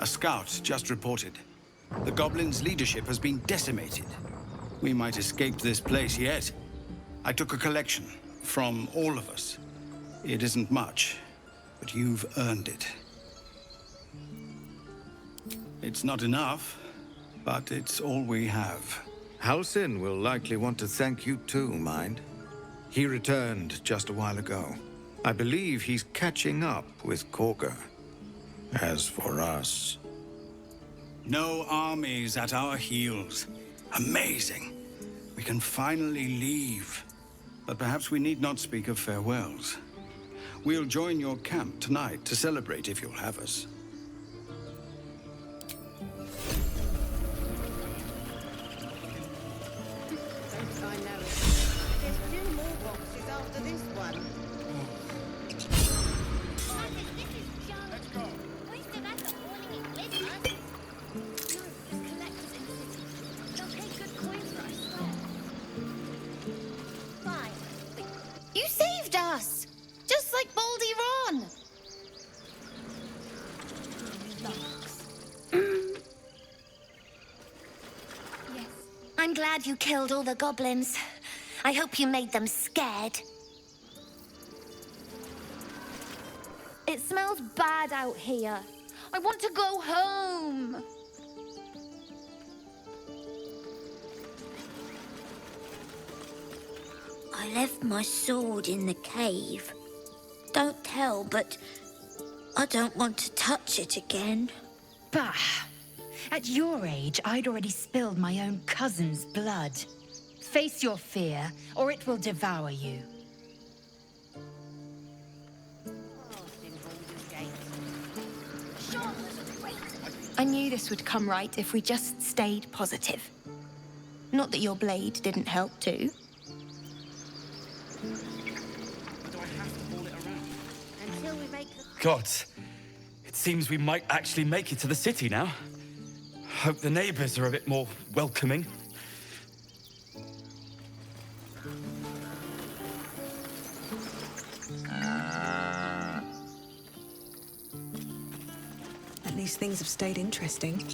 A scout just reported. The goblins' leadership has been decimated. We might escape this place yet. I took a collection from all of us. It isn't much, but you've earned it. It's not enough, but it's all we have. Halsin will likely want to thank you too, mind. He returned just a while ago. I believe he's catching up with Korga. As for us... No armies at our heels. Amazing. We can finally leave. But perhaps we need not speak of farewells. We'll join your camp tonight to celebrate if you'll have us. There's 2 more boxes after this one. Let's go. You saved us! Just like Baldur. Yes. I'm glad you killed all the goblins. I hope you made them scared. It smells bad out here. I want to go home. I left my sword in the cave. Don't tell, but I don't want to touch it again. Bah! At your age, I'd already spilled my own cousin's blood. Face your fear, or it will devour you. I knew this would come right if we just stayed positive. Not that your blade didn't help too. Until we make the... God, it seems we might actually make it to the city now. Hope the neighbors are a bit more welcoming. At least things have stayed interesting.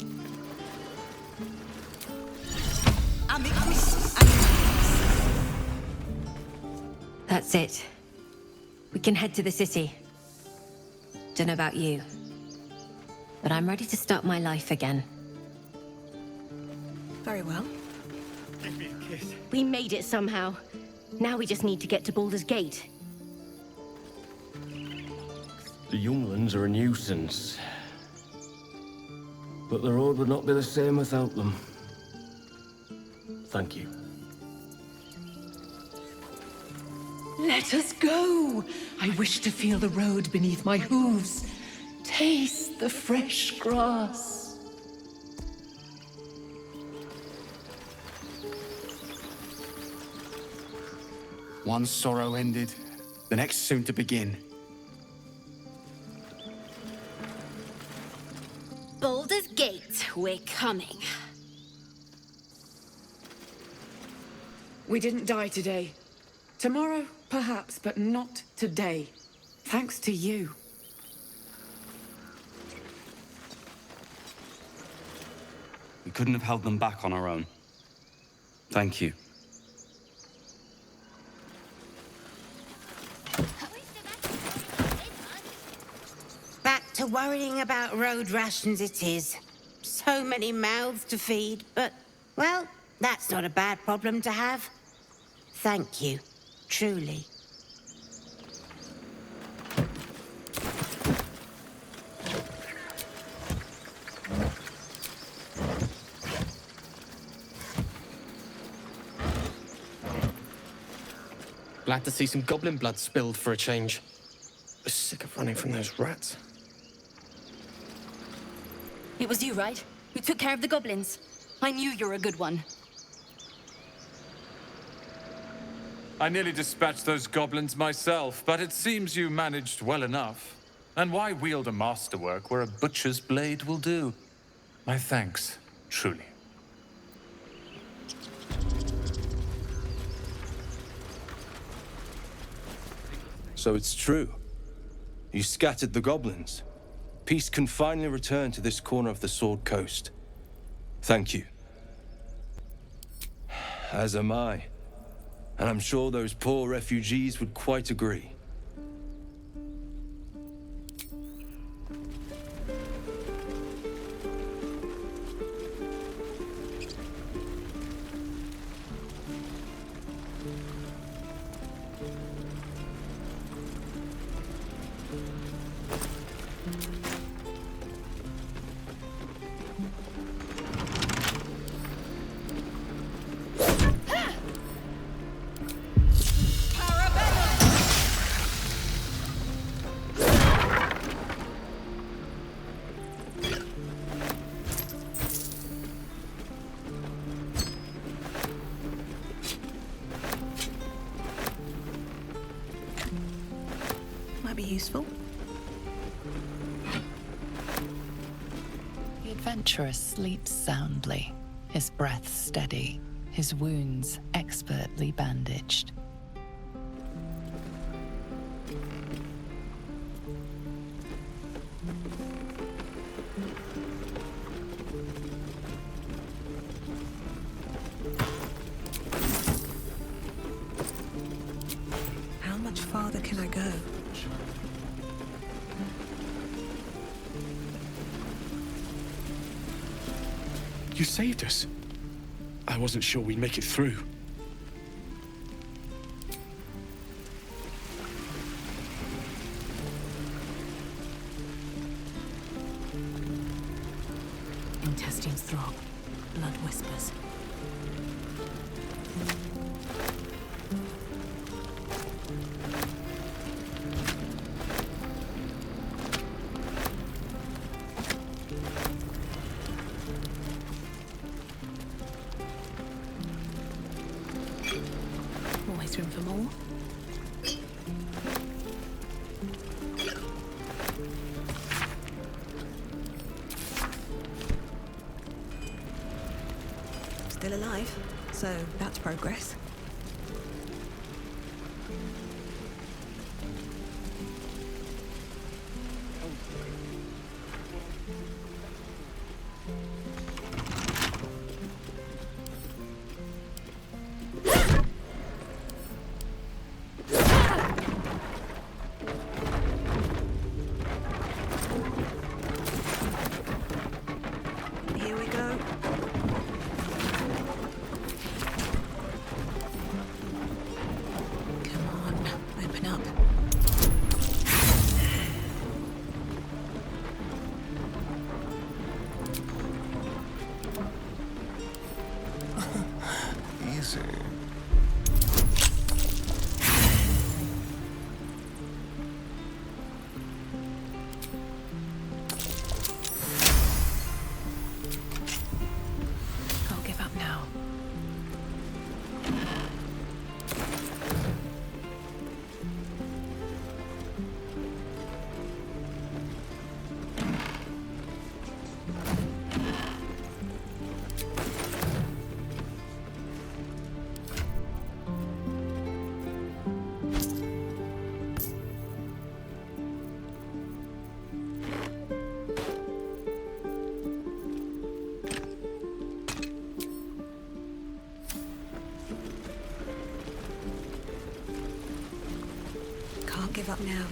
That's it. We can head to the city. Don't know about you, but I'm ready to start my life again. Very well. Give me a kiss. We made it somehow. Now we just need to get to Baldur's Gate. The young ones are a nuisance. But the road would not be the same without them. Thank you. Let us go! I wish to feel the road beneath my hooves. Taste the fresh grass. One sorrow ended, the next soon to begin. Baldur's Gate, we're coming. We didn't die today. Tomorrow, perhaps, but not today. Thanks to you. We couldn't have held them back on our own. Thank you. Back to worrying about road rations it is. So many mouths to feed, but, well, that's not a bad problem to have. Thank you, truly. Glad to see some goblin blood spilled for a change. I'm sick of running from those rats. It was you, right? Who took care of the goblins? I knew you were a good one. I nearly dispatched those goblins myself, but it seems you managed well enough. And why wield a masterwork where a butcher's blade will do? My thanks, truly. So it's true. You scattered the goblins. peace can finally return to this corner of the Sword Coast. Thank you. As am I. And I'm sure those poor refugees would quite agree. Might be useful. The adventurer sleeps soundly, his breath steady, his wounds expertly bandaged. How much farther can I go? You saved us. I wasn't sure we'd make it through. Intestines throb. Blood whispers. Always room for more. Still alive, so that's progress. Here we go. Come on, open up. Easy. Can't give up now. Can't give up now.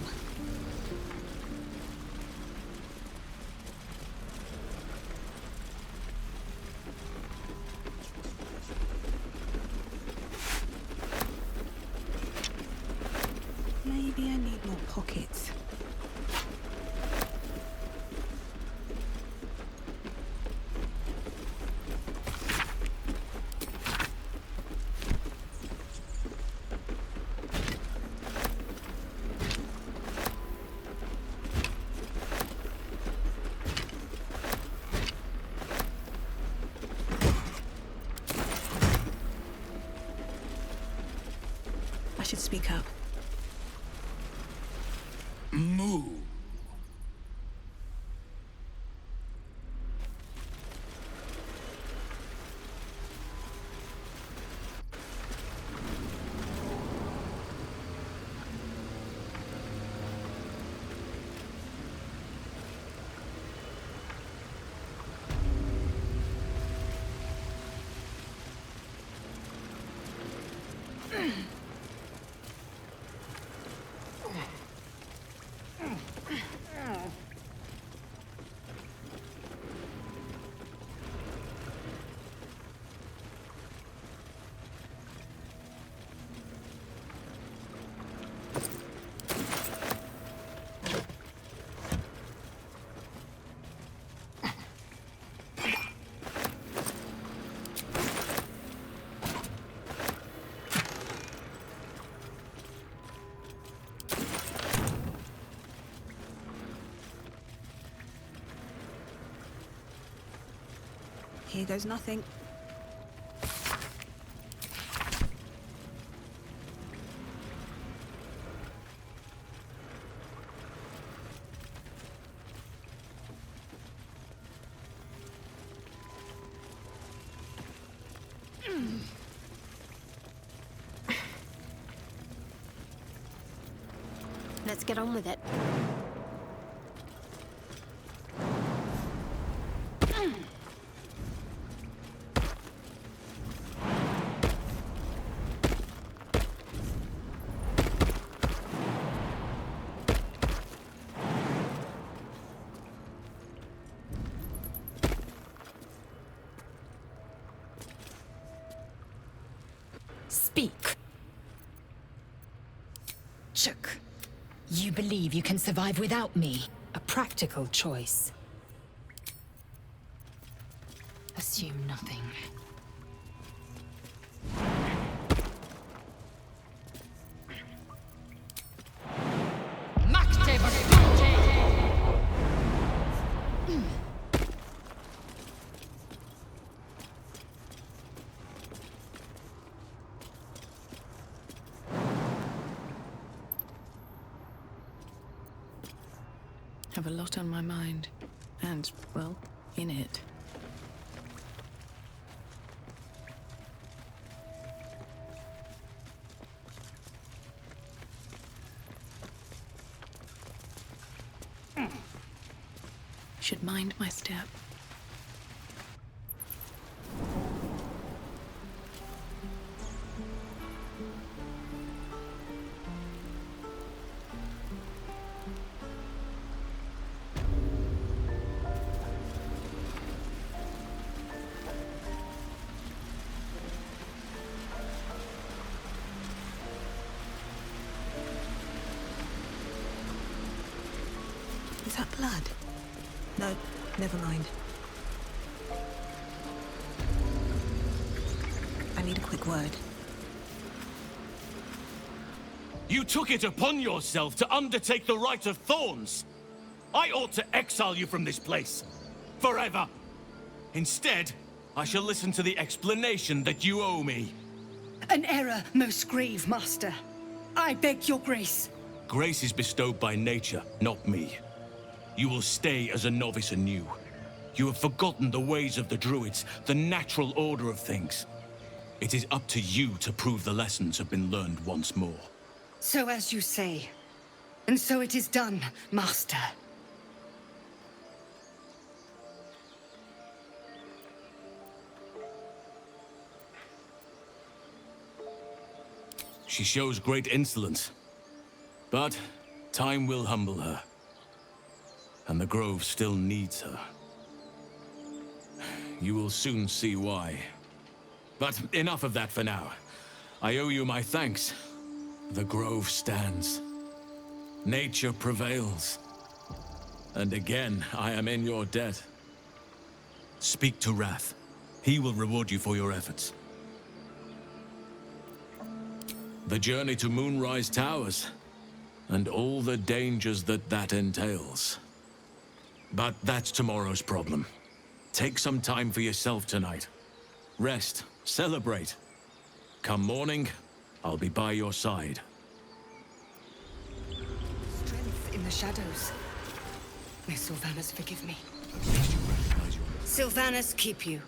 Maybe I need more pockets. I should speak up. Moo. Here goes nothing. Let's get on with it. Speak. Chook. You believe you can survive without me? A practical choice. Assume nothing. Have a lot on my mind. And, well, in it. Should mind my step. Is that blood? No, never mind. I need a quick word. You took it upon yourself to undertake the Rite of Thorns. I ought to exile you from this place. Forever. Instead, I shall listen to the explanation that you owe me. An error, most grave master. I beg your grace. Grace is bestowed by nature, not me. You will stay as a novice anew. You have forgotten the ways of the druids, the natural order of things. It is up to you to prove the lessons have been learned once more. So as you say. And so it is done, master. She shows great insolence. But time will humble her. And the Grove still needs her. You will soon see why. But enough of that for now. I owe you my thanks. The Grove stands. Nature prevails. And again, I am in your debt. Speak to Wrath. He will reward you for your efforts. The journey to Moonrise Towers, and all the dangers that entails. But that's tomorrow's problem. Take some time for yourself tonight. Rest, celebrate. Come morning, I'll be by your side. Strength in the shadows. May Sylvanas forgive me. Sylvanas keep you.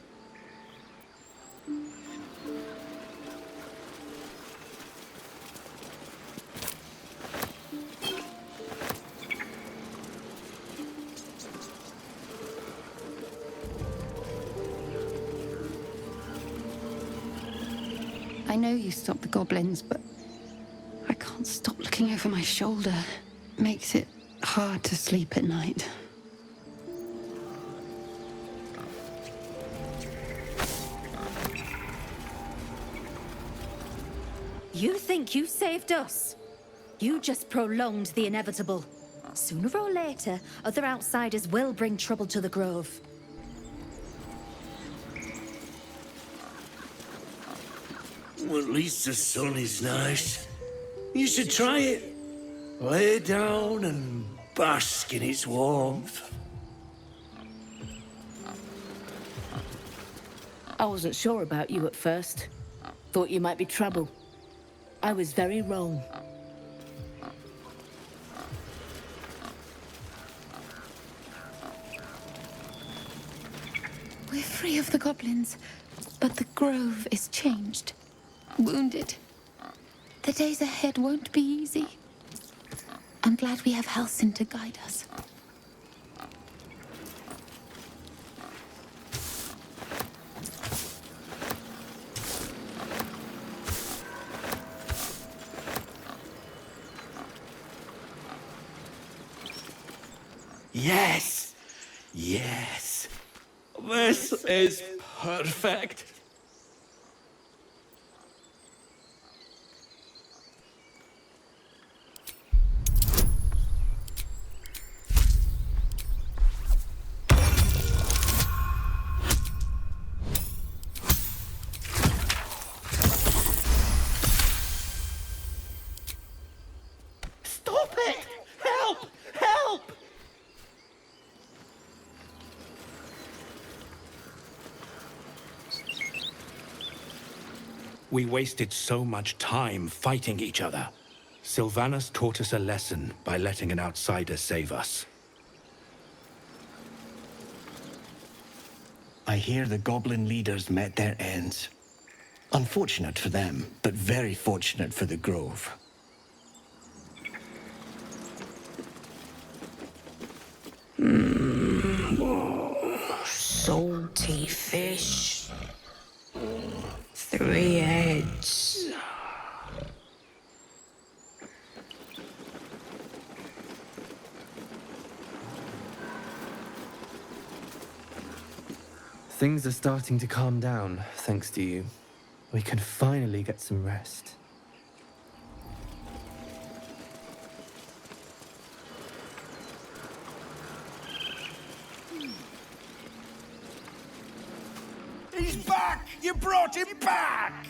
I know you stopped the goblins, but I can't stop looking over my shoulder. It makes it hard to sleep at night. You think you saved us? You just prolonged the inevitable. Sooner or later, other outsiders will bring trouble to the Grove. Well, at least the sun is nice. You should try it. Lay down and bask in its warmth. I wasn't sure about you at first. Thought you might be trouble. I was very wrong. We're free of the goblins, but the grove is changed. Wounded. The days ahead won't be easy. I'm glad we have Halsin to guide us. Yes! Yes! This is perfect! Stop it! Help! Help! We wasted so much time fighting each other. Sylvanas taught us a lesson by letting an outsider save us. I hear the goblin leaders met their ends. Unfortunate for them, but very fortunate for the Grove. Salty fish. 3 heads. Things are starting to calm down, thanks to you. We can finally get some rest. He's back! You brought him back!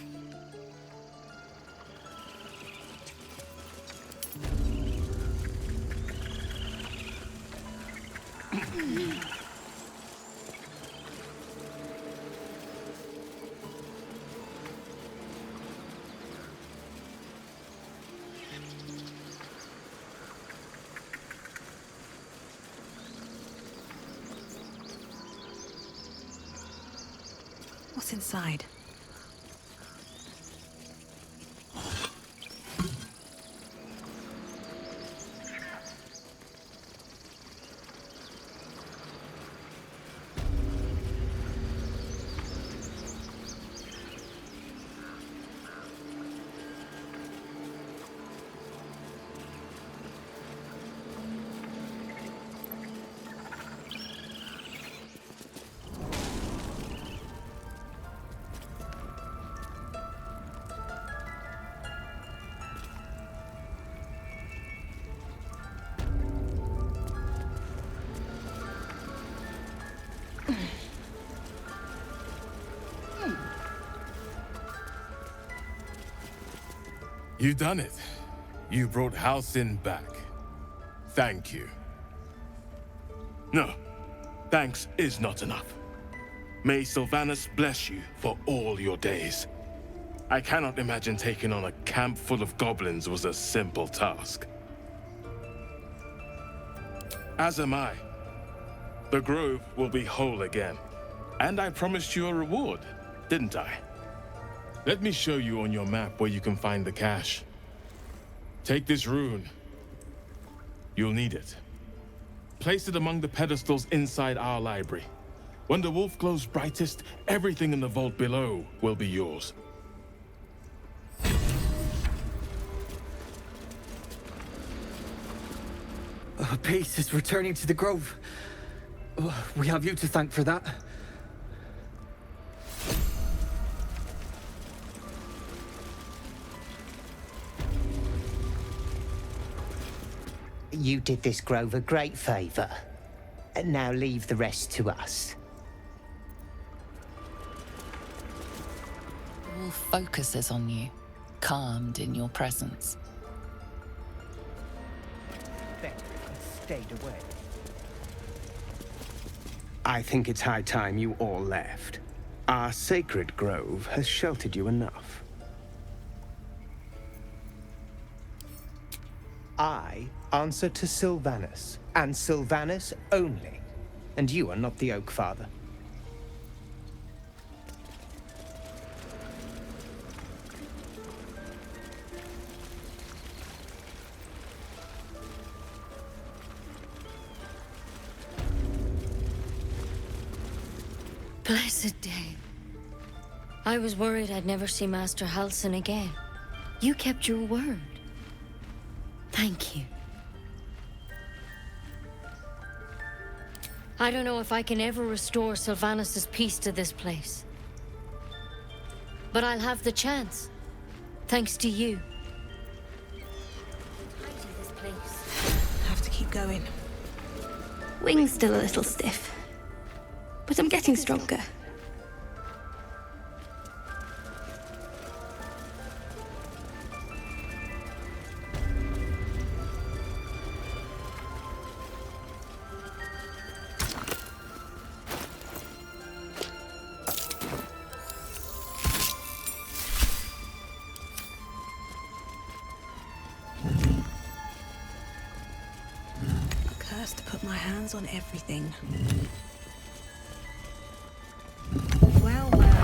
What's inside? You done it. You brought Halsin back. Thank you. No, thanks is not enough. May Sylvanas bless you for all your days. I cannot imagine taking on a camp full of goblins was a simple task. As am I. The grove will be whole again. And I promised you a reward, didn't I? Let me show you on your map where you can find the cache. Take this rune. You'll need it. Place it among the pedestals inside our library. When the wolf glows brightest, everything in the vault below will be yours. Peace is returning to the Grove. We have you to thank for that. You did this grove a great favor. Now leave the rest to us. All focuses on you, calmed in your presence. Better if I stayed away. I think it's high time you all left. Our sacred grove has sheltered you enough. I answer to Sylvanus, and Sylvanus only. And you are not the Oak Father. Blessed day. I was worried I'd never see Master Halsin again. You kept your word. Thank you. I don't know if I can ever restore Sylvanus' peace to this place. But I'll have the chance. Thanks to you. Tidy this place. Have to keep going. Wing's still a little stiff, but I'm getting stronger. Cursed to put my hands on everything. Well, well.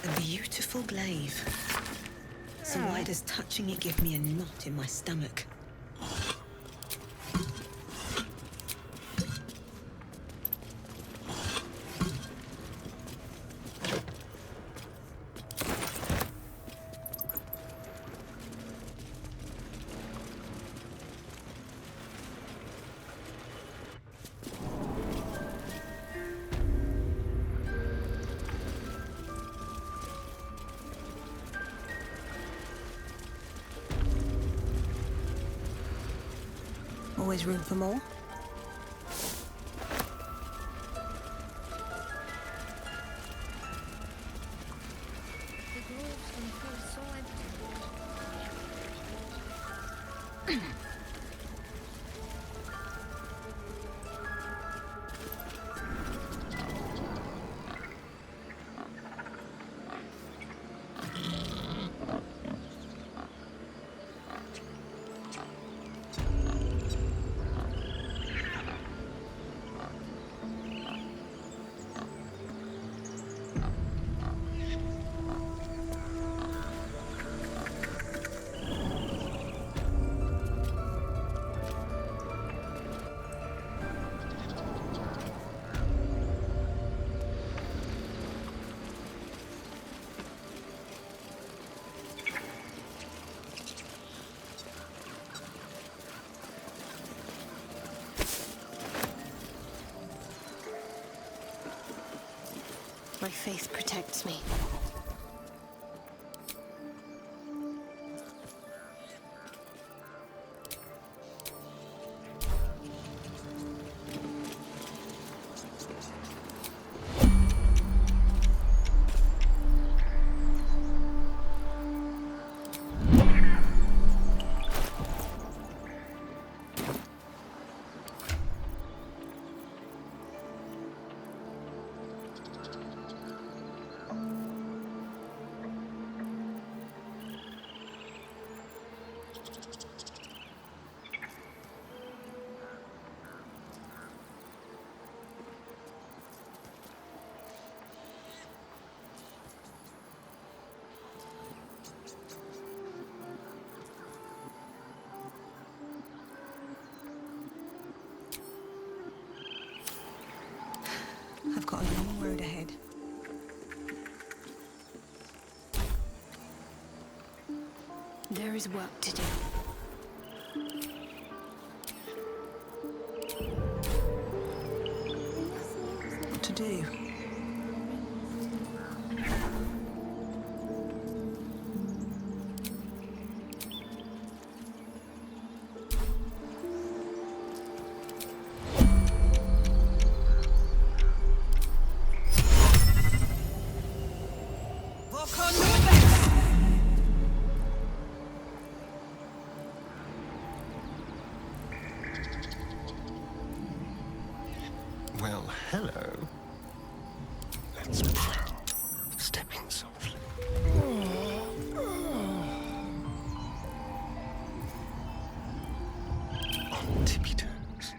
A beautiful glaive. So why does touching it give me a knot in my stomach? Always room for more? My faith protects me. I've got a long road ahead. There is work to do. What to do? Well, hello. That's proud. Stepping softly. On tippy toes.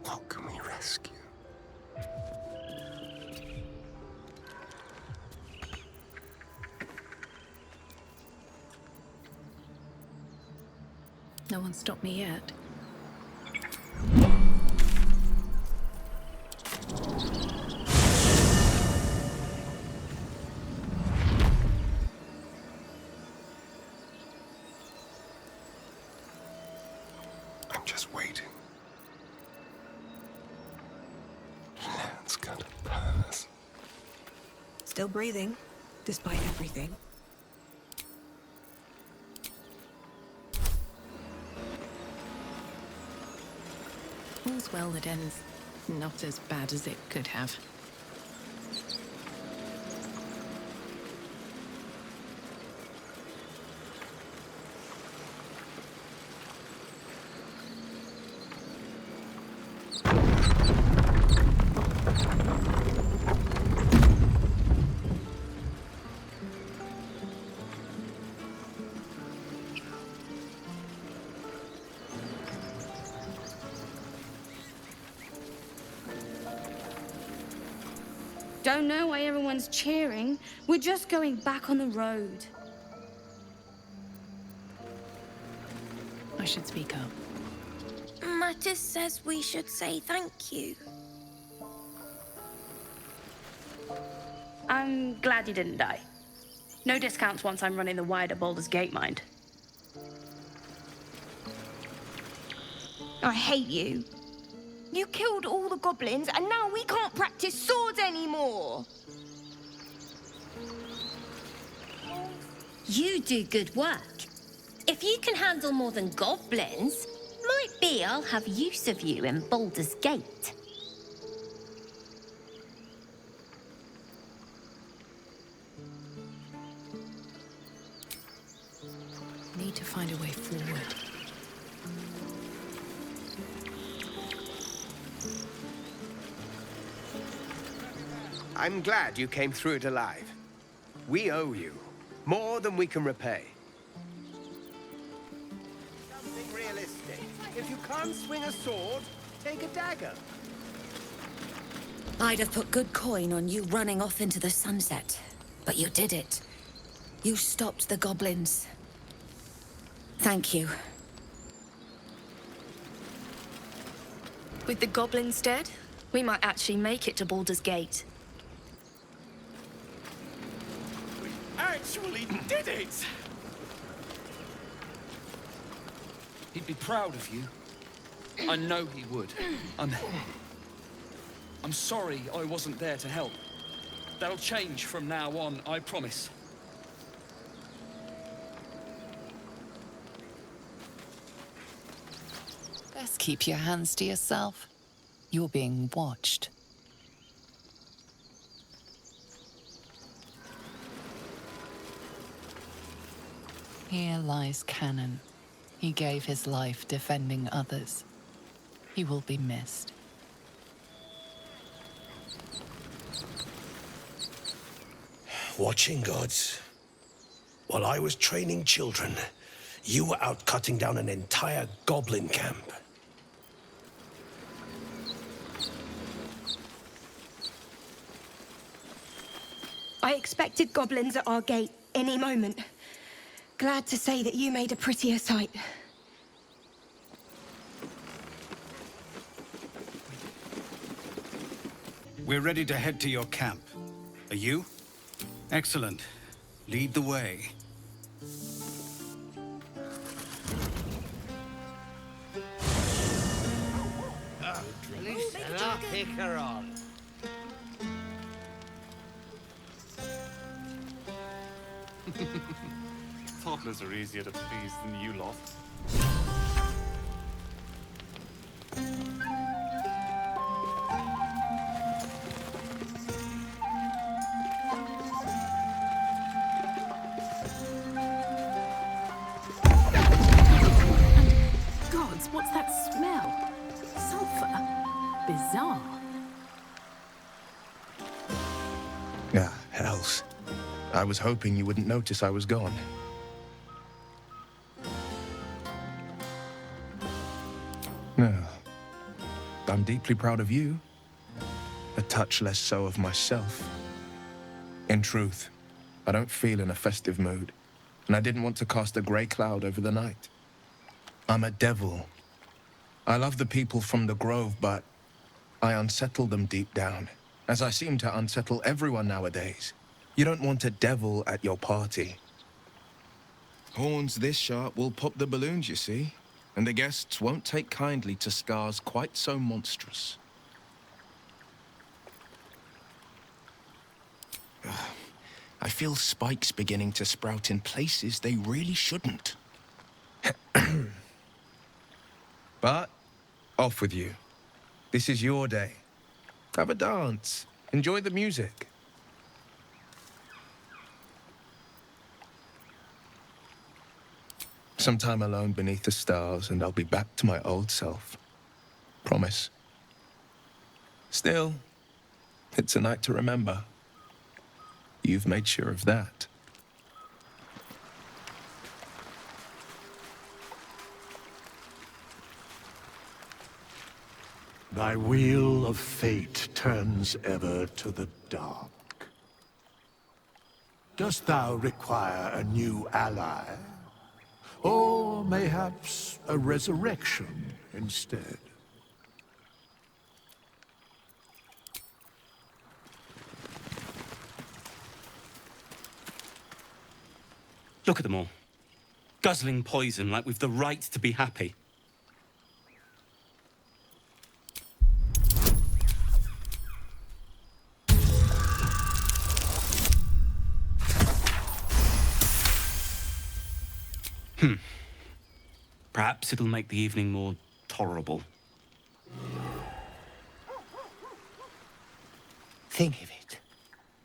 What can we rescue? No one stopped me yet. I'm just waiting. Let's go to Paris. Still breathing, despite everything. All's well that ends not as bad as it could have. Don't know why everyone's cheering. We're just going back on the road. I should speak up. Mattis says we should say thank you. I'm glad you didn't die. No discounts once I'm running the wider Baldur's Gate, mind. I hate you. You killed all the goblins, and now we can't practice swords anymore. You do good work. If you can handle more than goblins, might be I'll have use of you in Baldur's Gate. Need to find a way forward. I'm glad you came through it alive. We owe you more than we can repay. Something realistic. If you can't swing a sword, take a dagger. I'd have put good coin on you running off into the sunset, but you did it. You stopped the goblins. Thank you. With the goblins dead, we might actually make it to Baldur's Gate. Actually did it! He'd be proud of you. I know he would. I'm sorry I wasn't there to help. That'll change from now on, I promise. Best keep your hands to yourself. You're being watched. Here lies Canon. He gave his life defending others. He will be missed. Watching gods. While I was training children, you were out cutting down an entire goblin camp. I expected goblins at our gate any moment. Glad to say that you made a prettier sight. We're ready to head to your camp. Are you? Excellent. Lead the way. Listen up, Icaron. Toddlers are easier to please than you lot. Gods, what's that smell? Sulfur? Bizarre. Ah, hells. I was hoping you wouldn't notice I was gone. No. I'm deeply proud of you. A touch less so of myself. In truth, I don't feel in a festive mood, and I didn't want to cast a grey cloud over the night. I'm a devil. I love the people from the Grove, but I unsettle them deep down, as I seem to unsettle everyone nowadays. You don't want a devil at your party. Horns this sharp will pop the balloons, you see, and the guests won't take kindly to scars quite so monstrous. I feel spikes beginning to sprout in places they really shouldn't. But, off with you. This is your day. Have a dance. Enjoy the music. Some time alone beneath the stars, and I'll be back to my old self. Promise. Still, it's a night to remember. You've made sure of that. Thy wheel of fate turns ever to the dark. Dost thou require a new ally? Or mayhaps a resurrection instead? Look at them all. Guzzling poison like we've the right to be happy. Perhaps it'll make the evening more tolerable. Think of it.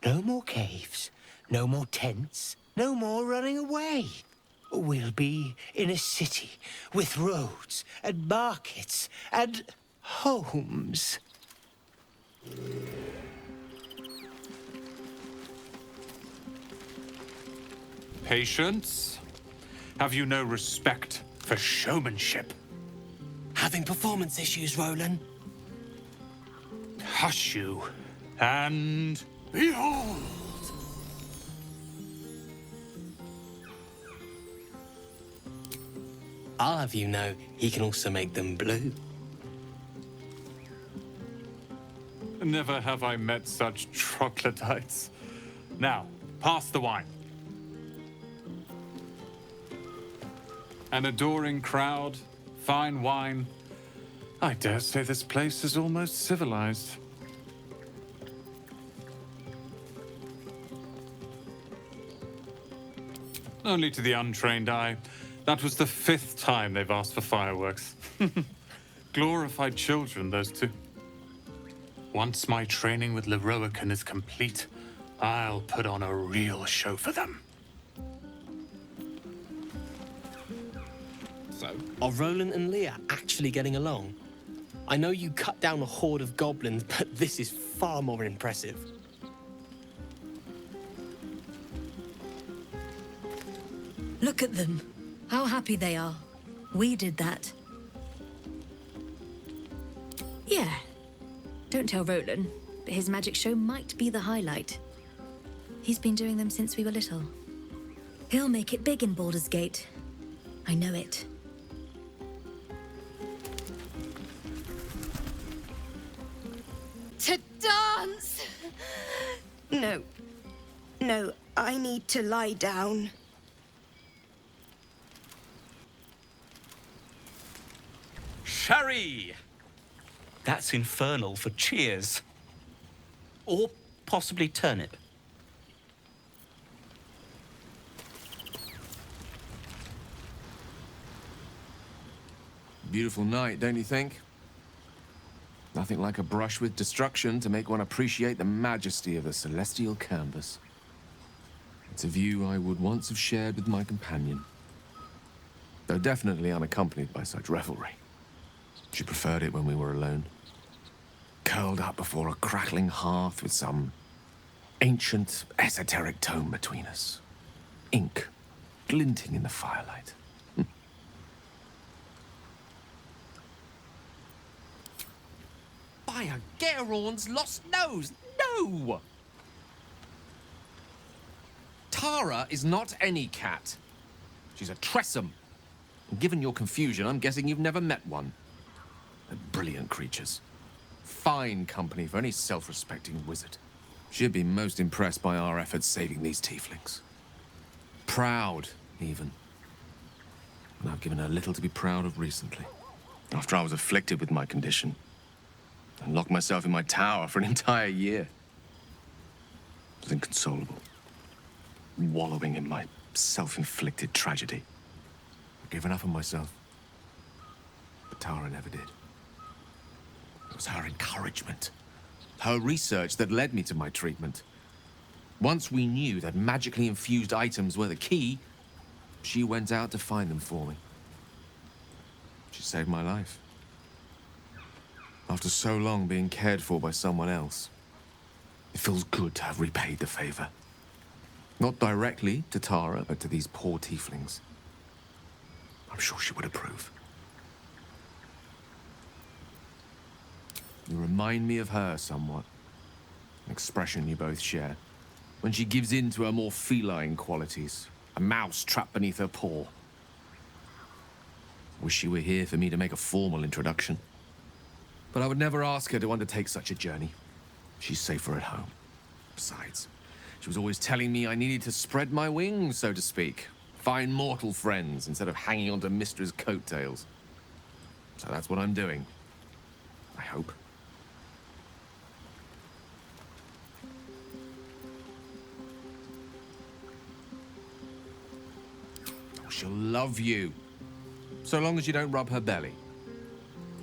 No more caves, no more tents, no more running away. We'll be in a city with roads and markets and homes. Patience? Have you no respect for showmanship? Having performance issues, Roland? Hush you, and behold! I'll have you know, he can also make them blue. Never have I met such troglodytes. Now, pass the wine. An adoring crowd, fine wine. I dare say this place is almost civilized. Only to the untrained eye. That was the 5th time they've asked for fireworks. Glorified children, those two. Once my training with Leroican is complete, I'll put on a real show for them. So, are Roland and Leah actually getting along? I know you cut down a horde of goblins, but this is far more impressive. Look at them. How happy they are. We did that. Yeah. Don't tell Roland, but his magic show might be the highlight. He's been doing them since we were little. He'll make it big in Baldur's Gate. I know it. to dance! No. No, I need to lie down. Sherry! That's infernal for cheers. Or possibly turnip. Beautiful night, don't you think? Nothing like a brush with destruction to make one appreciate the majesty of a celestial canvas. It's a view I would once have shared with my companion, though definitely unaccompanied by such revelry. She preferred it when we were alone, curled up before a crackling hearth with some ancient, esoteric tome between us. Ink glinting in the firelight. By a Geraorn's lost nose! No! Tara is not any cat. She's a Tressum. And given your confusion, I'm guessing you've never met one. They're brilliant creatures. Fine company for any self-respecting wizard. She'd be most impressed by our efforts saving these tieflings. Proud, even. And I've given her little to be proud of recently. After I was afflicted with my condition, and locked myself in my tower for an entire year. I was inconsolable, wallowing in my self-inflicted tragedy. I'd given up on myself, but Tara never did. It was her encouragement, her research that led me to my treatment. Once we knew that magically infused items were the key, she went out to find them for me. She saved my life. After so long being cared for by someone else, it feels good to have repaid the favor. Not directly to Tara, but to these poor tieflings. I'm sure she would approve. You remind me of her somewhat. An expression you both share. When she gives in to her more feline qualities. A mouse trapped beneath her paw. Wish she were here for me to make a formal introduction. But I would never ask her to undertake such a journey. She's safer at home. Besides, she was always telling me I needed to spread my wings, so to speak. Find mortal friends instead of hanging onto Mistra's coattails. So that's what I'm doing. I hope. Oh, she'll love you. So long as you don't rub her belly.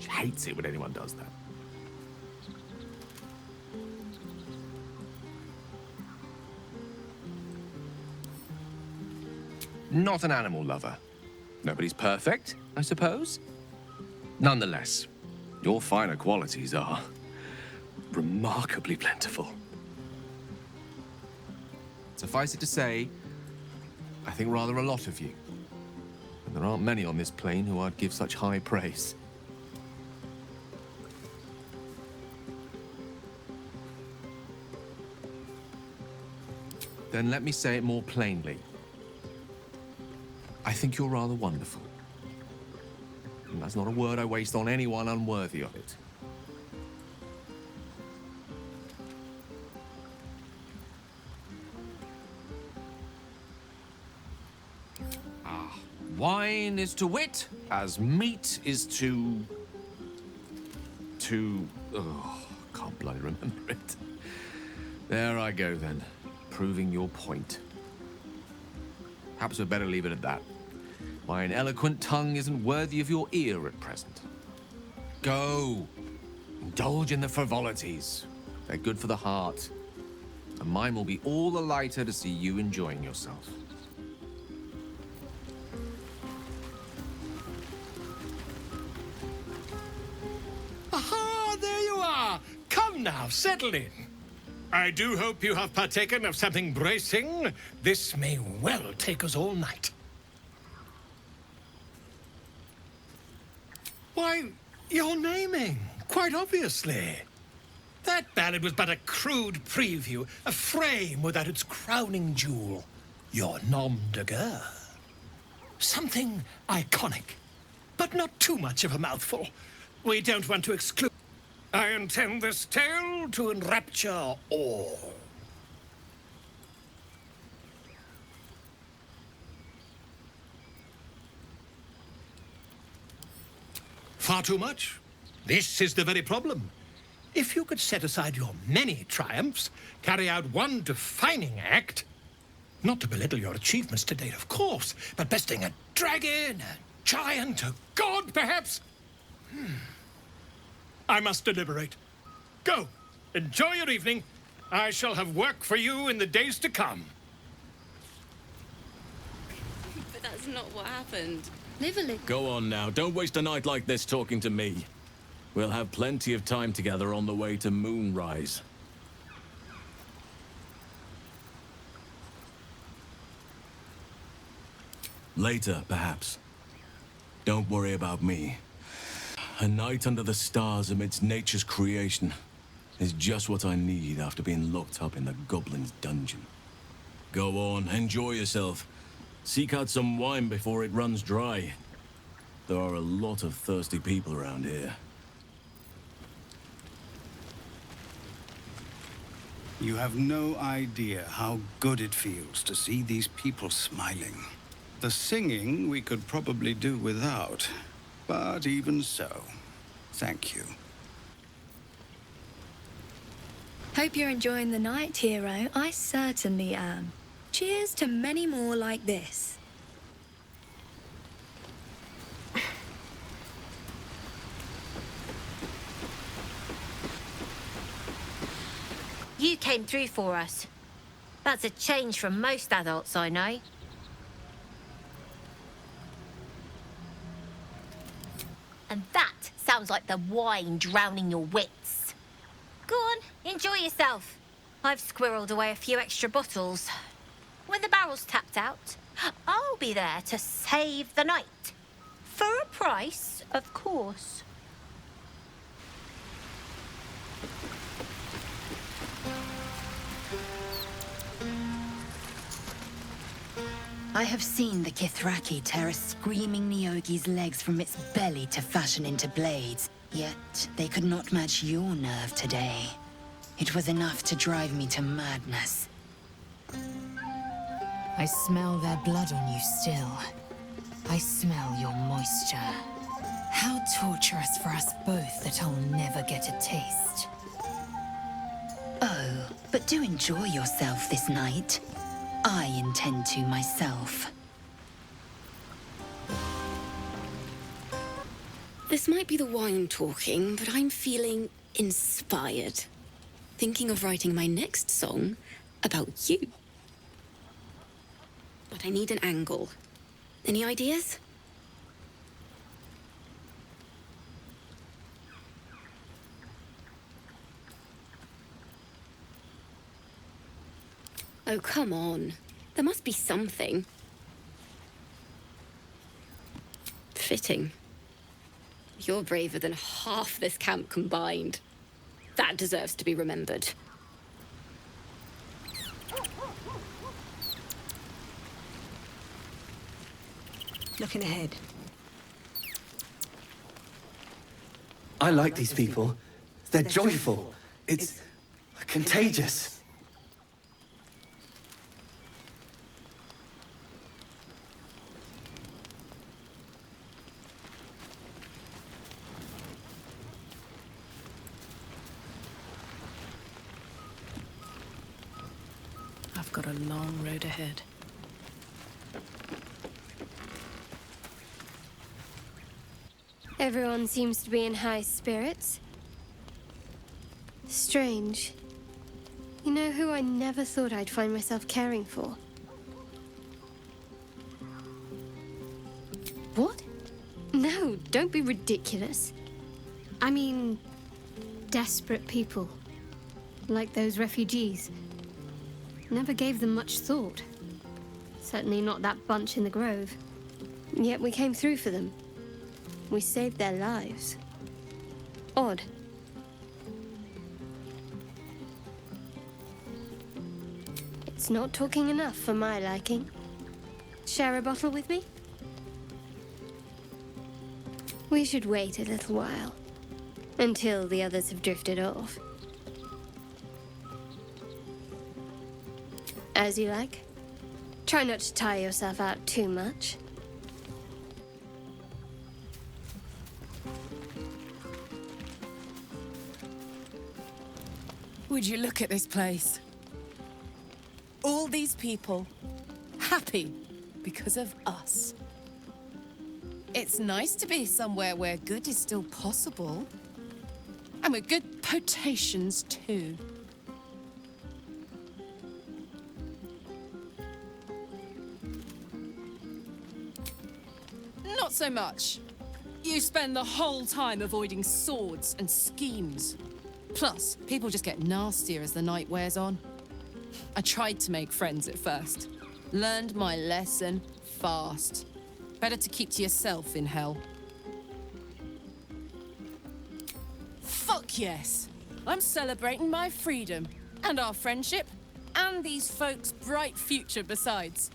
She hates it when anyone does that. Not an animal lover. Nobody's perfect, I suppose. Nonetheless, your finer qualities are remarkably plentiful. Suffice it to say, I think rather a lot of you. And there aren't many on this plane who I'd give such high praise. Then let me say it more plainly. I think you're rather wonderful. And that's not a word I waste on anyone unworthy of it. Wine is to wit, as meat is to... Oh, can't bloody remember it. There I go then, proving your point. Perhaps we'd better leave it at that. My eloquent tongue isn't worthy of your ear at present. Go. Indulge in the frivolities. They're good for the heart. And mine will be all the lighter to see you enjoying yourself. Aha, there you are. Come now, settle in. I do hope you have partaken of something bracing. This may well take us all night. Why, you're naming, quite obviously. That ballad was but a crude preview, a frame without its crowning jewel. Your nom de guerre. Something iconic, but not too much of a mouthful. We don't want to exclude... I intend this tale to enrapture all. Far too much? This is the very problem. If you could set aside your many triumphs, carry out one defining act, not to belittle your achievements to date, of course, but besting a dragon, a giant, a god, perhaps? I must deliberate. Go, enjoy your evening. I shall have work for you in the days to come. But that's not what happened. Live a little. Go on now. Don't waste a night like this talking to me. We'll have plenty of time together on the way to Moonrise. Later, perhaps. Don't worry about me. A night under the stars amidst nature's creation is just what I need after being locked up in the Goblin's dungeon. Go on, enjoy yourself. Seek out some wine before it runs dry. There are a lot of thirsty people around here. You have no idea how good it feels to see these people smiling. The singing we could probably do without, but even so, thank you. Hope you're enjoying the night, hero. I certainly am. Cheers to many more like this. You came through for us. That's a change from most adults I know. And that sounds like the wine drowning your wits. Go on, enjoy yourself. I've squirreled away a few extra bottles. When the barrel's tapped out, I'll be there to save the night. For a price, of course. I have seen the Kithraki tear a screaming Nyogi's legs from its belly to fashion into blades. Yet, they could not match your nerve today. It was enough to drive me to madness. I smell their blood on you still. I smell your moisture. How torturous for us both that I'll never get a taste. Oh, but do enjoy yourself this night. I intend to myself. This might be the wine talking, but I'm feeling inspired. Thinking of writing my next song about you. But I need an angle. Any ideas? Oh, come on. There must be something. Fitting. You're braver than half this camp combined. That deserves to be remembered. Looking ahead. I like these people. They're joyful. It's contagious. I've got a long road ahead. Everyone seems to be in high spirits. Strange. You know who I never thought I'd find myself caring for? What? No, don't be ridiculous. I mean, desperate people. Like those refugees. Never gave them much thought. Certainly not that bunch in the grove. Yet we came through for them. We saved their lives. Odd. It's not talking enough for my liking. Share a bottle with me? We should wait a little while. Until the others have drifted off. As you like. Try not to tire yourself out too much. Would you look at this place? All these people, happy because of us. It's nice to be somewhere where good is still possible. And with good potations, too. Not so much. You spend the whole time avoiding swords and schemes. Plus, people just get nastier as the night wears on. I tried to make friends at first. Learned my lesson fast. Better to keep to yourself in hell. Fuck yes! I'm celebrating my freedom, and our friendship, and these folks' bright future besides.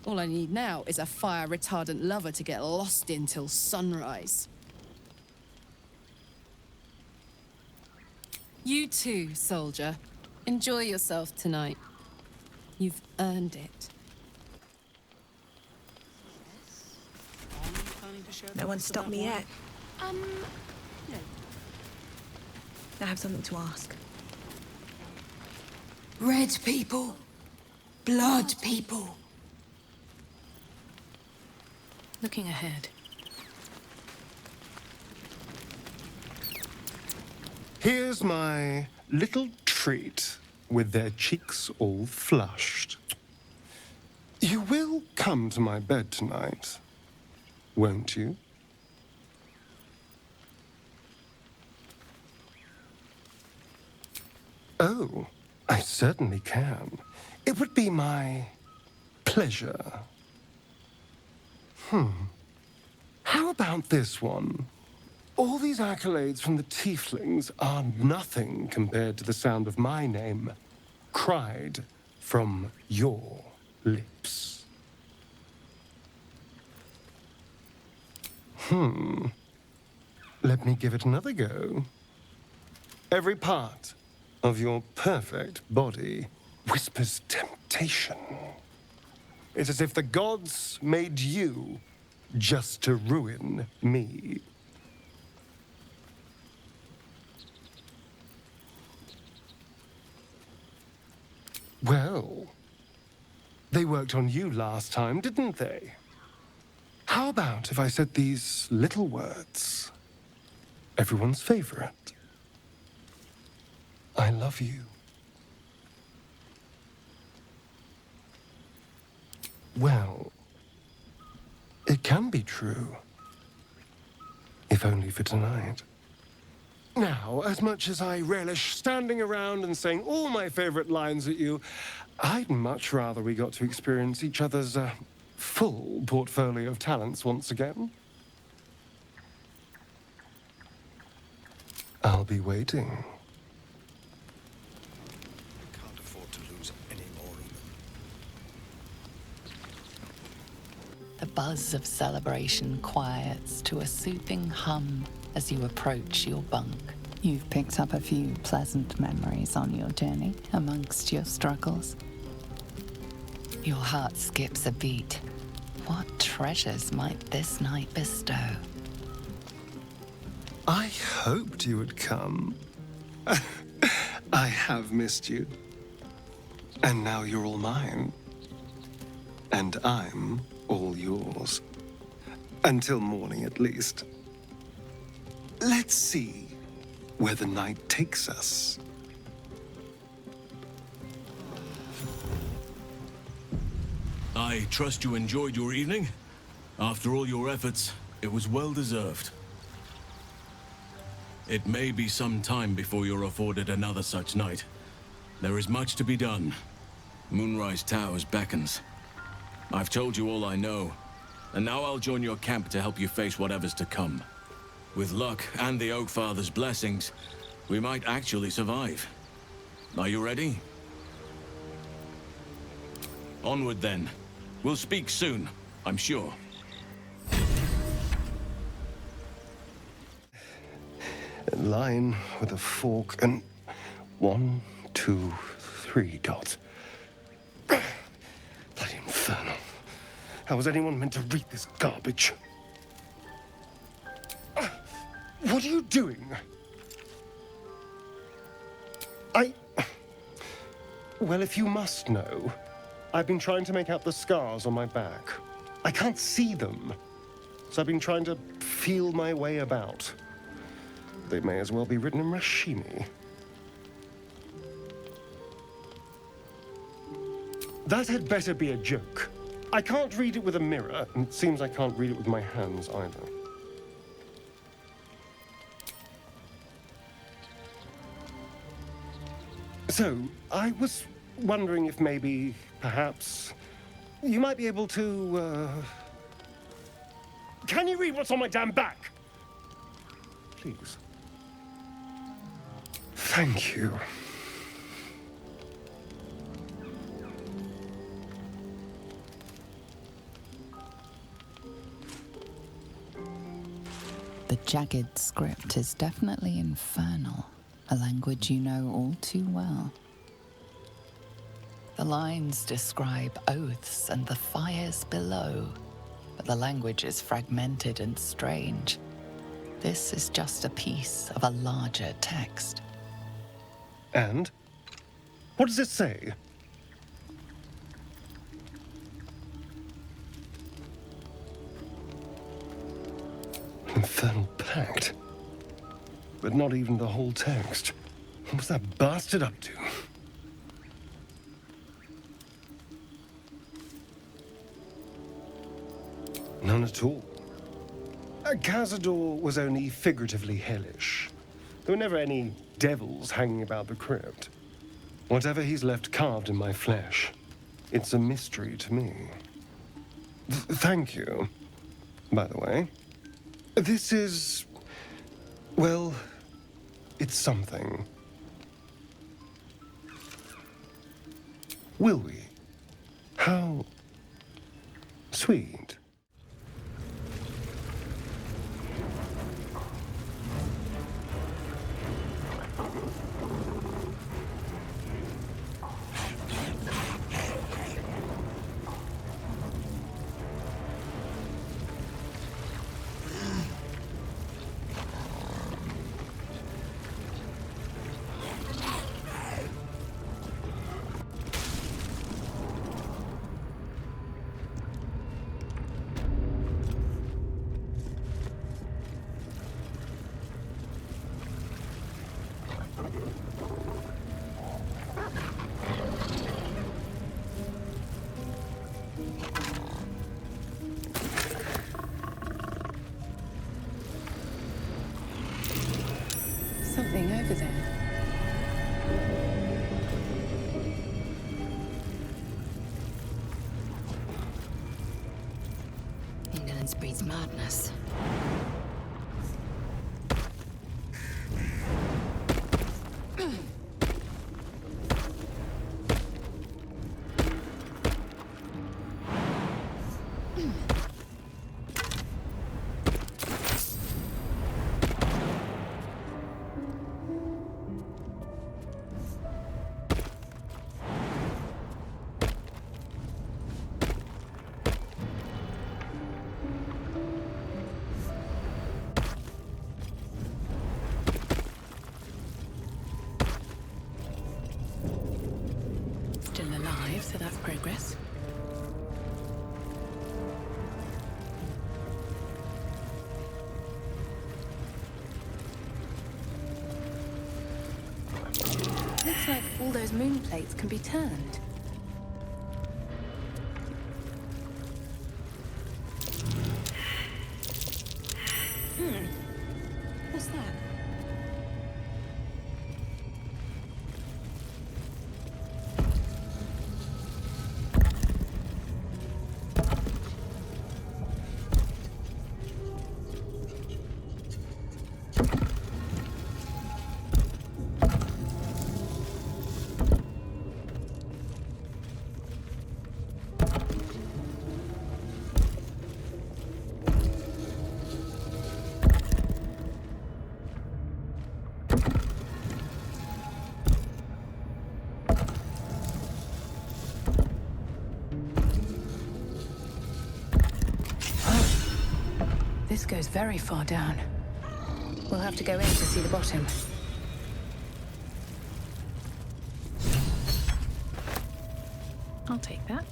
All I need now is a fire-retardant lover to get lost in till sunrise. You too, soldier. Enjoy yourself tonight. You've earned it. No one stopped me yet. No. I have something to ask. Red people. Blood people. Looking ahead. Here's my little treat with their cheeks all flushed. You will come to my bed tonight, won't you? Oh, I certainly can. It would be my pleasure. How about this one? All these accolades from the tieflings are nothing compared to the sound of my name, cried from your lips. Let me give it another go. Every part of your perfect body whispers temptation. It's as if the gods made you just to ruin me. Well, they worked on you last time, didn't they? How about if I said these little words? Everyone's favorite. I love you. Well, it can be true. If only for tonight. Now, as much as I relish standing around and saying all my favorite lines at you, I'd much rather we got to experience each other's full portfolio of talents once again. I'll be waiting. Can't afford to lose any more of them. The buzz of celebration quiets to a soothing hum as you approach your bunk. You've picked up a few pleasant memories on your journey amongst your struggles. Your heart skips a beat. What treasures might this night bestow? I hoped you would come. I have missed you. And now you're all mine. And I'm all yours. Until morning, at least. Let's see where the night takes us. I trust you enjoyed your evening. After all your efforts, it was well deserved. It may be some time before you're afforded another such night. There is much to be done. Moonrise Towers beckons. I've told you all I know, and now I'll join your camp to help you face whatever's to come. With luck and the Oak Father's blessings, we might actually survive. Are you ready? Onward then. We'll speak soon, I'm sure. A line with a fork and 1, 2, 3 dots. Bloody infernal. How was anyone meant to read this garbage? What are you doing? Well, if you must know, I've been trying to make out the scars on my back. I can't see them, so I've been trying to feel my way about. They may as well be written in Rashimi. That had better be a joke. I can't read it with a mirror, and it seems I can't read it with my hands either. So, I was wondering if maybe, perhaps, you might be able to, Can you read what's on my damn back? Please. Thank you. The jagged script is definitely infernal, a language you know all too well. The lines describe oaths and the fires below, but the language is fragmented and strange. This is just a piece of a larger text. And? What does it say? Infernal pact. But not even the whole text. What was that bastard up to? None at all. Cazador was only figuratively hellish. There were never any devils hanging about the crypt. Whatever he's left carved in my flesh, it's a mystery to me. Thank you, by the way. This is... well, it's something. Will we? How sweet. Something over there. Indolence breeds madness. Still alive, so that's progress. Looks like all those moon plates can be turned. What's that? This goes very far down. We'll have to go in to see the bottom. I'll take that.